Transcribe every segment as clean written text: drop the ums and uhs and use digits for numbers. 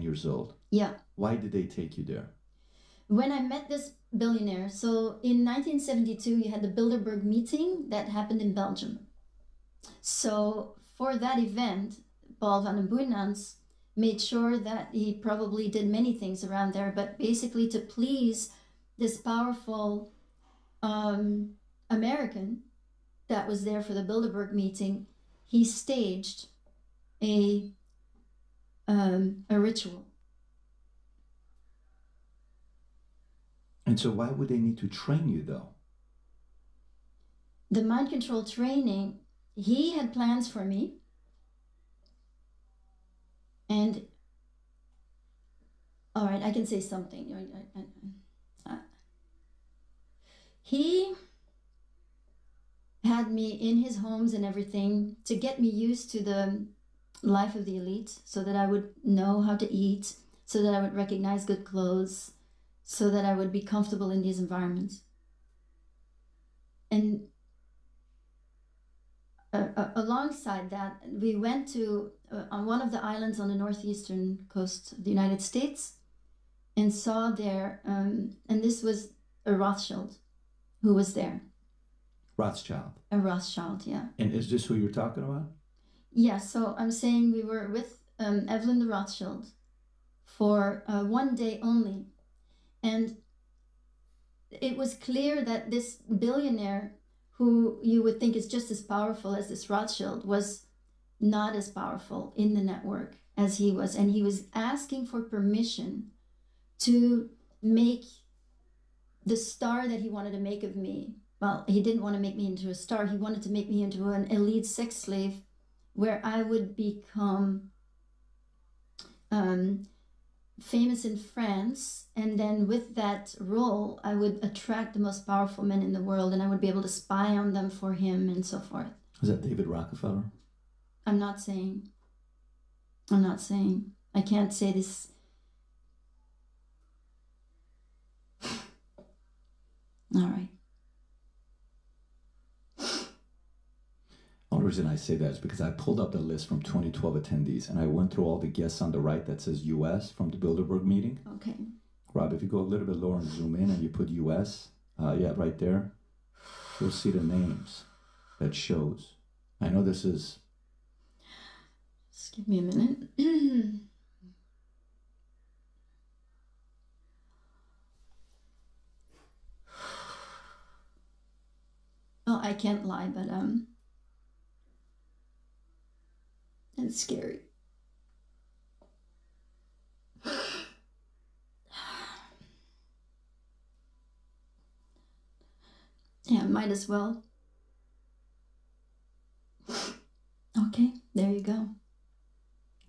years old. Yeah. Why did they take you there? When I met this billionaire, so in 1972, you had the Bilderberg meeting that happened in Belgium. So for that event, Paul van den Boeynants made sure that he probably did many things around there, but basically to please this powerful American that was there for the Bilderberg meeting, he staged a ritual. And so why would they need to train you, though? The mind control training, he had plans for me. And, all right, I can say something. He had me in his homes and everything to get me used to the life of the elite, so that I would know how to eat, so that I would recognize good clothes, so that I would be comfortable in these environments. And alongside that, we went to on one of the islands on the northeastern coast of the United States and saw there, and this was a Rothschild who was there. Rothschild. A Rothschild, yeah. And is this who you're talking about? Yeah, so I'm saying we were with Evelyn the Rothschild for 1 day only. And it was clear that this billionaire, who you would think is just as powerful as this Rothschild, was not as powerful in the network as he was. And he was asking for permission to make the star that he wanted to make of me. Well, he didn't want to make me into a star. He wanted to make me into an elite sex slave where I would become famous in France, and then with that role I would attract the most powerful men in the world, and I would be able to spy on them for him and so forth. Is that David Rockefeller? I'm not saying. I can't say this. All right. The only reason I say that is because I pulled up the list from 2012 attendees, and I went through all the guests on the right that says U.S. from the Bilderberg meeting. Okay. Rob, if you go a little bit lower and zoom in and you put U.S., yeah, right there, you'll see the names that shows. I know this is... Just give me a minute. Well, I can't lie, but it's scary. Yeah, might as well. Okay, there you go.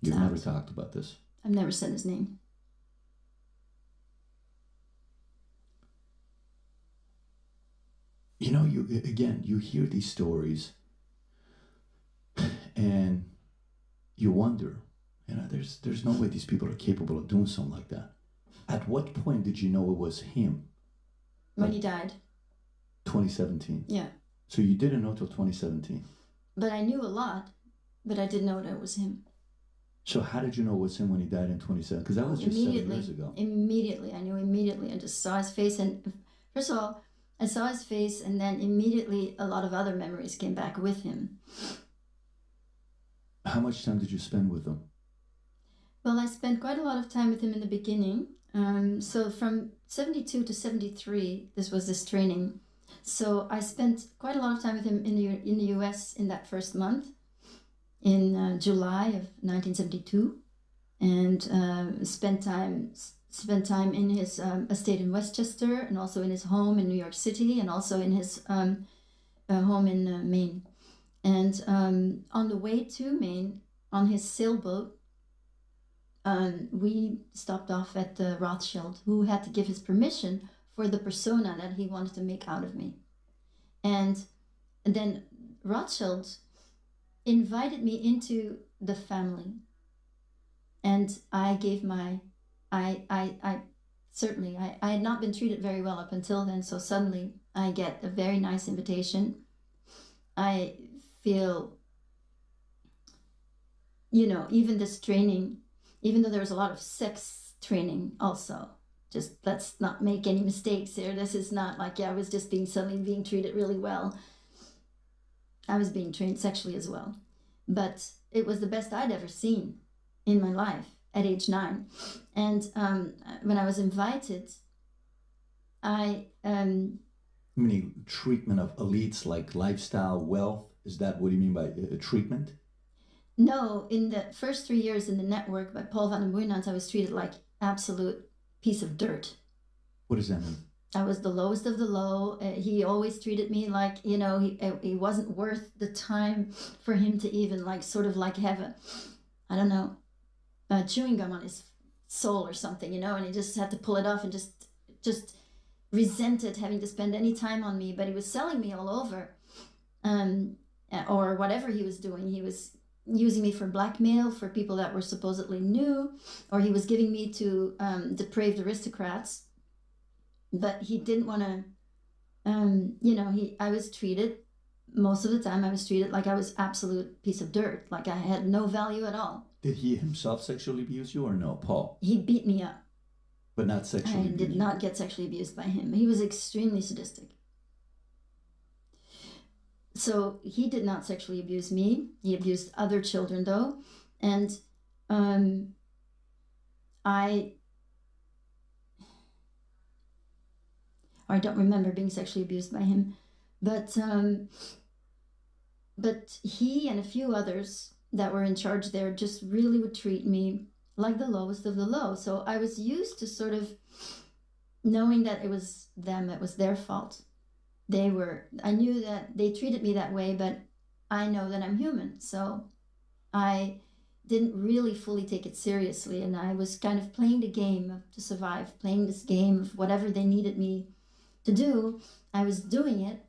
You've never talked about this. I've never said his name. You know, you hear these stories and you wonder, there's no way these people are capable of doing something like that. At what point did you know it was him? When he died. 2017. Yeah. So you didn't know till 2017. But I knew a lot, but I didn't know that it was him. So how did you know it was him when he died in 2017? Because that was just 7 years ago. Immediately. I knew immediately. I just saw his face, and first of all, I saw his face, and then immediately a lot of other memories came back with him. How much time did you spend with him? Well, I spent quite a lot of time with him in the beginning. So from 72 to 73, this training. So I spent quite a lot of time with him in the U.S. in that first month, in July of 1972, and spent time in his estate in Westchester, and also in his home in New York City, and also in his home in Maine. And on the way to Maine, on his sailboat, we stopped off at the Rothschild, who had to give his permission for the persona that he wanted to make out of me. And then Rothschild invited me into the family. And I gave I had not been treated very well up until then, so suddenly I get a very nice invitation. I feel, even this training, even though there was a lot of sex training also. Just let's not make any mistakes here. This is not like, I was just suddenly being treated really well. I was being trained sexually as well. But it was the best I'd ever seen in my life at age 9. And when I was invited, Meaning treatment of elites like lifestyle, wealth? Is that what you mean by treatment? No, in the first 3 years in the network by Paul van den Boeynants, I was treated like absolute piece of dirt. What does that mean? I was the lowest of the low. He always treated me like, he wasn't worth the time for him to even have a chewing gum on his soul or something, and he just had to pull it off and just resented having to spend any time on me. But he was selling me all over, or whatever he was doing. He was using me for blackmail for people that were supposedly new, or he was giving me to depraved aristocrats. But he didn't want to, I was treated, most of the time I was treated like I was absolute piece of dirt, like I had no value at all. Did he himself sexually abuse you or no, Paul? He beat me up. But not sexually abused? I did not get sexually abused by him. He was extremely sadistic. So he did not sexually abuse me. He abused other children though. And I don't remember being sexually abused by him. But he and a few others that were in charge there just really would treat me like the lowest of the low. So I was used to sort of knowing that it was them, it was their fault. I knew that they treated me that way, but I know that I'm human. So I didn't really fully take it seriously. And I was kind of playing the game to survive, playing this game of whatever they needed me to do. I was doing it.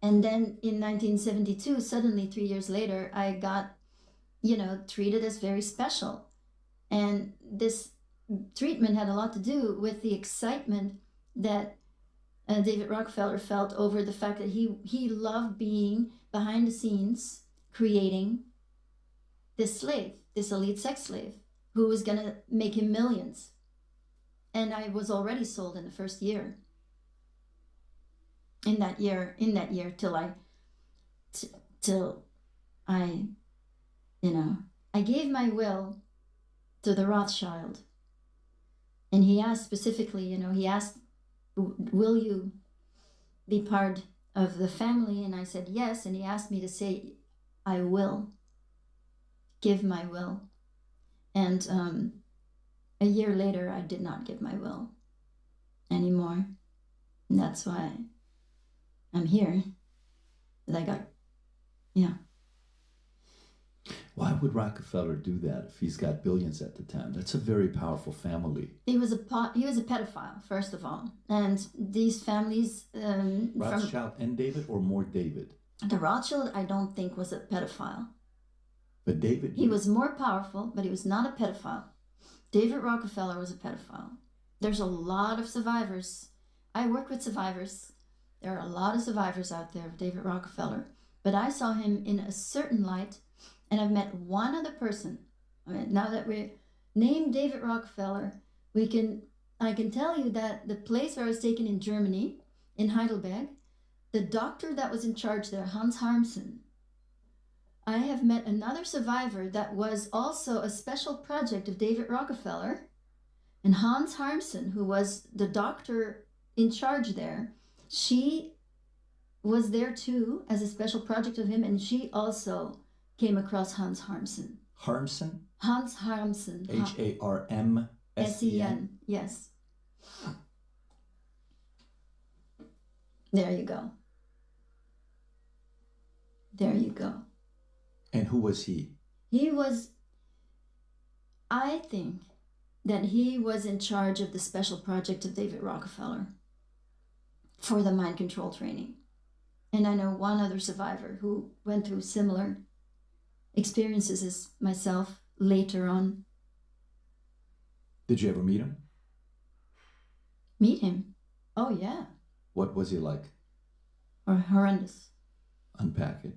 And then in 1972, suddenly 3 years later, I got, treated as very special. And this treatment had a lot to do with the excitement that David Rockefeller felt over the fact that he loved being behind the scenes, creating this slave, this elite sex slave, who was going to make him millions. And I was already sold in the first year. In that year, till I gave my will to the Rothschild. And he asked specifically, will you be part of the family? And I said yes. And he asked me to say, I will give my will. And a year later, I did not give my will anymore. And that's why I'm here. Why would Rockefeller do that if he's got billions at the time? That's a very powerful family. He was a pedophile, first of all. And these families... Rothschild and David, or more David? The Rothschild, I don't think, was a pedophile. But David... He was more powerful, but he was not a pedophile. David Rockefeller was a pedophile. There's a lot of survivors. I work with survivors. There are a lot of survivors out there of David Rockefeller. But I saw him in a certain light, and I've met one other person. I mean, now that we named David Rockefeller, I can tell you that the place where I was taken in Germany, in Heidelberg, the doctor that was in charge there, Hans Harmsen, I have met another survivor that was also a special project of David Rockefeller. And Hans Harmsen, who was the doctor in charge there, she was there too as a special project of him, and she also came across Hans Harmsen. Harmsen? Hans Harmsen. Harmsen. Yes. There you go. There you go. And who was he? I think that he was in charge of the special project of David Rockefeller for the mind control training. And I know one other survivor who went through similar experiences as myself later on. Did you ever meet him? Meet him? Oh, yeah. What was he like? Or horrendous. Unpack it.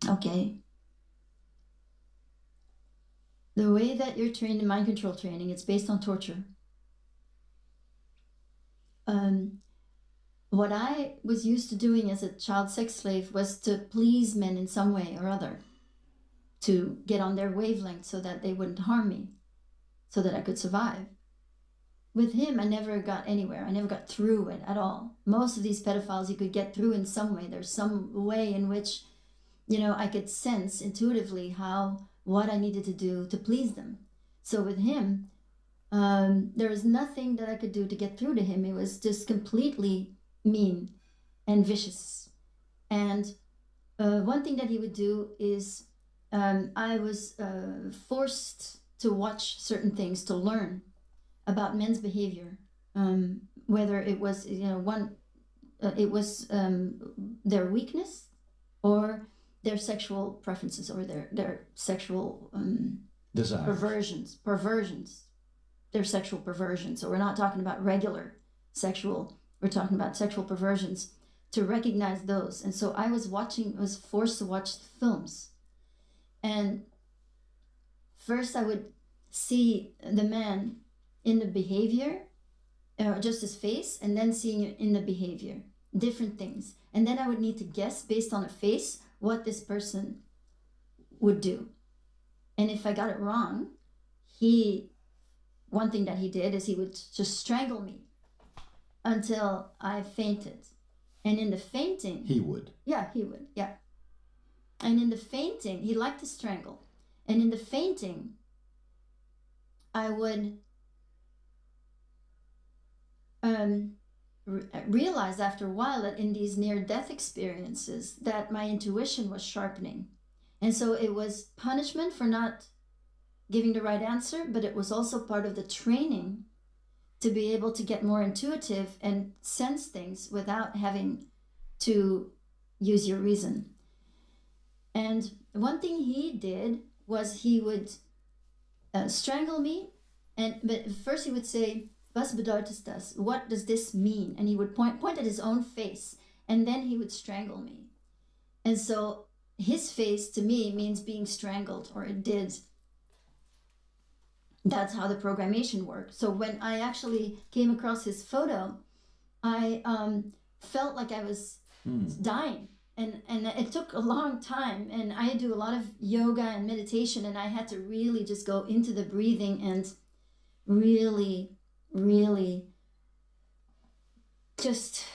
Okay. the way that you're trained in mind control training, it's based on torture. What I was used to doing as a child sex slave was to please men in some way or other, to get on their wavelength so that they wouldn't harm me, so that I could survive. With him, I never got anywhere. I never got through it at all. Most of these pedophiles, you could get through in some way. There's some way in which, I could sense intuitively what I needed to do to please them. So with him, there was nothing that I could do to get through to him. It was just completely mean and vicious. And one thing that he would do is I was forced to watch certain things to learn about men's behavior, whether it was their weakness or their sexual preferences or their sexual desires, perversions, their sexual perversions. So we're not talking about regular sexual, we're talking about sexual perversions, to recognize those. And so I was forced to watch films. And first I would see the man in the behavior, just his face, and then seeing it in the behavior, different things. And then I would need to guess based on a face what this person would do. And if I got it wrong, one thing that he did is he would just strangle me until I fainted. And in the fainting... He would. Yeah, he would, yeah. And in the fainting, he liked to strangle. And in the fainting, I would realize after a while that in these near-death experiences that my intuition was sharpening. And so it was punishment for not giving the right answer, but it was also part of the training to be able to get more intuitive and sense things without having to use your reason. And one thing he did was he would strangle me, but first he would say, "Was bedeutet das?" What does this mean? And he would point at his own face, and then he would strangle me. And so his face to me means being strangled, or it did. That's how the programmation worked. So when I actually came across his photo, I felt like I was dying. And it took a long time. And I do a lot of yoga and meditation, and I had to really just go into the breathing and really, really just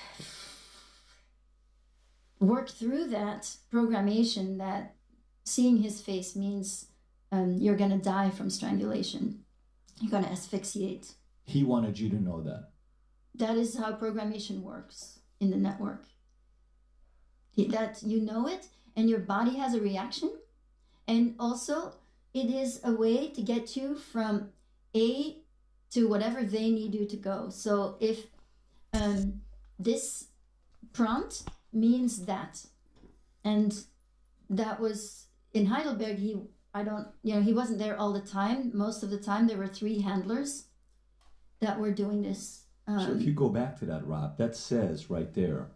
work through that programmation that seeing his face means you're going to die from strangulation. You're going to asphyxiate. He wanted you to know that. That is how programmation works in the network. That you know it, and your body has a reaction. And also, it is a way to get you from A to whatever they need you to go. So if this prompt means that, and that was in Heidelberg, he wasn't there all the time. Most of the time, there were 3 handlers that were doing this. So if you go back to that, Rob, that says right there,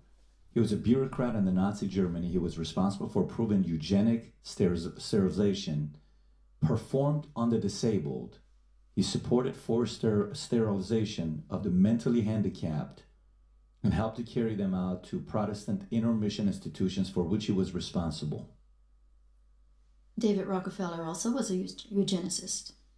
he was a bureaucrat in the Nazi Germany. He was responsible for proving eugenic sterilization performed on the disabled. He supported forced sterilization of the mentally handicapped and helped to carry them out to Protestant intermission institutions for which he was responsible. David Rockefeller also was a eugenicist.